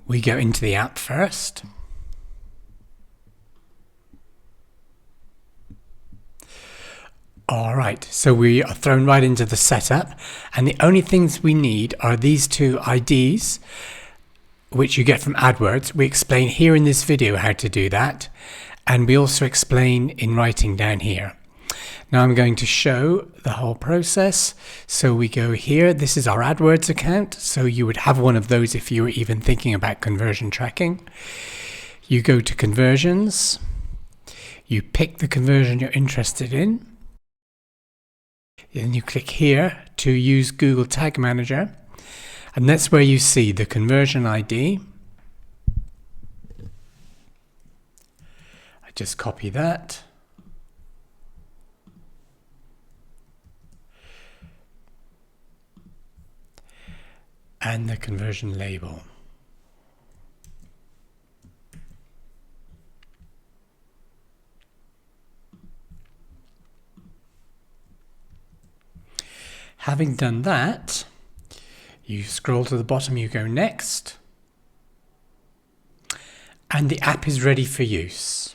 We go into the app first. Alright, so we are thrown right into the setup, and the only things we need are these two IDs, which you get from AdWords. We explain here in this video how to do that, and we also explain in writing down here. Now I'm going to show the whole process. So we go here, this is our AdWords account, so you would have one of those if you were even thinking about conversion tracking. You go to conversions, you pick the conversion you're interested in, then you click here to use Google Tag Manager, and that's where you see the conversion ID. I just copy that. And the conversion label. Having done that, you scroll to the bottom, you go next, and the app is ready for use.